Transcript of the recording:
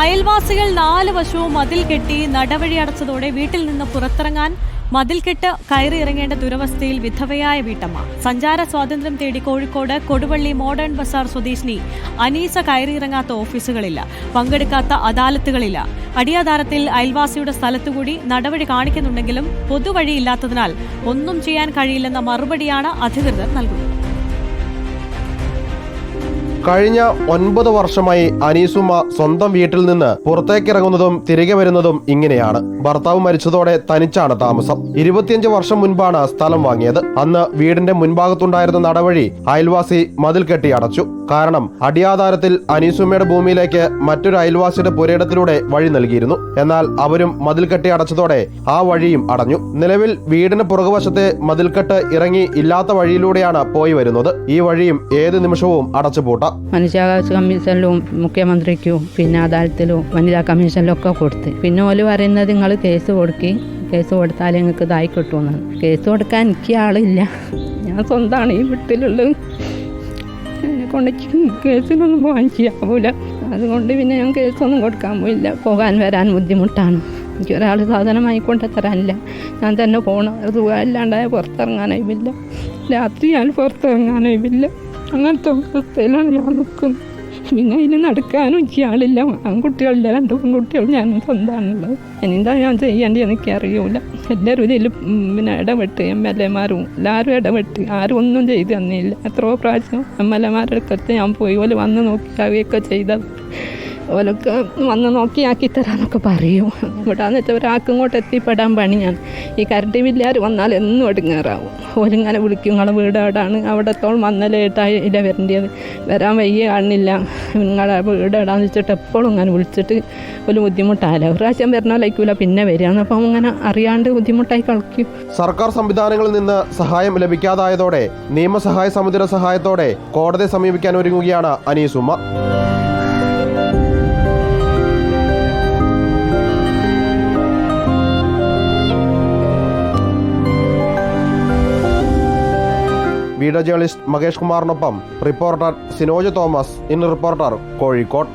അയൽവാസികൾ 4 വശവും മതിൽ കെട്ടി നടവഴി അടച്ചതോടെ വീട്ടിൽ നിന്ന് പുറത്തിറങ്ങാൻ മതിൽക്കെട്ട് കയറി ഇറങ്ങേണ്ട ദുരവസ്ഥയിൽ വിധവയായ വീട്ടമ്മ. സഞ്ചാര സ്വാതന്ത്ര്യം തേടി കോഴിക്കോട് കൊടുവള്ളി മോഡേൺ ബസാർ സ്വദേശിനി അനീസ കയറിയിറങ്ങാത്ത ഓഫീസുകളില്ല, പങ്കെടുക്കാത്ത അദാലത്തുകളില്ല. അടിയാധാരത്തിൽ അയൽവാസിയുടെ സ്ഥലത്തുകൂടി നടവഴി കാണിക്കുന്നുണ്ടെങ്കിലും പൊതുവഴിയില്ലാത്തതിനാൽ ഒന്നും ചെയ്യാൻ കഴിയില്ലെന്ന മറുപടിയാണ് അധികൃതർ നൽകുന്നത്. കഴിഞ്ഞ 9 വർഷമായി അനീസുമ്മ സ്വന്തം വീട്ടിൽ നിന്ന് പുറത്തേക്കിറങ്ങുന്നതും തിരികെ വരുന്നതും ഇങ്ങനെയാണ്. ഭർത്താവ് മരിച്ചതോടെ തനിച്ചാണ് താമസം. 25 വർഷം മുൻപാണ് സ്ഥലം വാങ്ങിയത്. അന്ന് വീടിന്റെ മുൻഭാഗത്തുണ്ടായിരുന്ന നടവഴി അയൽവാസി മതിൽ കെട്ടി അടച്ചു. കാരണം അടിയാധാരത്തിൽ അനീസുമ്മയുടെ ഭൂമിയിലേക്ക് മറ്റൊരു അയൽവാസിയുടെ പുരയിടത്തിലൂടെ വഴി നൽകിയിരുന്നു. എന്നാൽ അവരും മതിൽ കെട്ടി അടച്ചതോടെ ആ വഴിയും അടഞ്ഞു. നിലവിൽ വീടിന് പുറകുവശത്തെ മതിൽക്കെട്ട് ഇറങ്ങി ഇല്ലാത്ത വഴിയിലൂടെയാണ് പോയി വരുന്നത്. ഈ വഴിയും ഏത് നിമിഷവും അടച്ചുപൂട്ടാം. മനുഷ്യാവകാശ കമ്മീഷനിലും മുഖ്യമന്ത്രിക്കും പിന്നെ അദാലത്തിലും വനിതാ കമ്മീഷനിലും ഒക്കെ കൊടുത്ത് പിന്നെ ഓല് പറയുന്നത് നിങ്ങൾ കേസ് കൊടുത്താലേ നിങ്ങൾക്ക് ഇതായി കിട്ടുമെന്നാണ്. കേസ് കൊടുക്കാൻ എനിക്ക് ആളില്ല, ഞാൻ സ്വന്തമാണ് ഈ വീട്ടിലുള്ളത്. എന്നെ കൊണ്ട് കേസിനൊന്നും പോകാൻ ചെയ്യാവൂല. അതുകൊണ്ട് പിന്നെ ഞാൻ കേസൊന്നും കൊടുക്കാൻ പോയില്ല. പോകാൻ വരാൻ ബുദ്ധിമുട്ടാണ്. എനിക്കൊരാൾ സാധനമായി കൊണ്ട് തരാനില്ല. ഞാൻ തന്നെ പോകണം. സുഖമില്ലാണ്ടായ പുറത്തിറങ്ങാനായില്ല, രാത്രി ഞാൻ പുറത്തിറങ്ങാനായില്ല. അങ്ങനത്തെ അവസ്ഥയിലാണ് ഞാൻ നിൽക്കുന്നത്. പിന്നെ അതിന് നടക്കാനും ആളില്ല. ആൺകുട്ടികളില്ല, 2 പെൺകുട്ടികൾ ഞാനും സ്വന്തമാണുള്ളത്. എന്താ ഞാൻ ചെയ്യേണ്ടത് എനിക്കറിയൂല. എല്ലാവരും ഇതിൽ പിന്നെ ഇടപെട്ട് MLA മാരും എല്ലാവരും ഇടപെട്ട് ആരും ഒന്നും ചെയ്ത് തന്നില്ല. എത്രയോ പ്രാവശ്യം MLA അടുത്ത് ഞാൻ പോയി. ഓല് വന്ന് നോക്കിയാവുകയൊക്കെ ചെയ്തത്. ഓലൊക്കെ വന്ന് നോക്കിയാക്കി തരാനൊക്കെ പറയും. ഇവിടെയെന്ന് വെച്ചാൽ ഒരാൾക്ക് ഇങ്ങോട്ട് എത്തിപ്പെടാൻ പണിയാണ്. ഈ കരണ്ട് ബില്ലുകാർ വന്നാൽ എന്നും ഒടുങ്ങാറാവും. ഓലിങ്ങനെ വിളിക്കും, നിങ്ങളെ വീട് എവിടെയാണ്, അവിടത്തോളം വന്നലേട്ടായില്ല വരേണ്ടത്, വരാൻ വയ്യ കാണില്ല, നിങ്ങളെ വീട് എവിടെയാണെന്ന് വെച്ചിട്ട് എപ്പോഴും ഇങ്ങനെ വിളിച്ചിട്ട് ഒരു ബുദ്ധിമുട്ടായാലും ഒരു പ്രാവശ്യം വരണോലൈക്കൂല, പിന്നെ വരികയെന്ന്. അപ്പം അങ്ങനെ അറിയാണ്ട് ബുദ്ധിമുട്ടായി കളിക്കും. സർക്കാർ സംവിധാനങ്ങളിൽ നിന്ന് സഹായം ലഭിക്കാതായതോടെ നിയമസഹായ സമിതിയുടെ സഹായത്തോടെ കോടതിയെ സമീപിക്കാൻ ഒരുങ്ങുകയാണ് അനീസുമ്മ. വീഡിയോ ജേർണലിസ്റ്റ് മകേഷ് കുമാറിനൊപ്പം reporter Sinoj Thomas, in reporter, Kozhikode.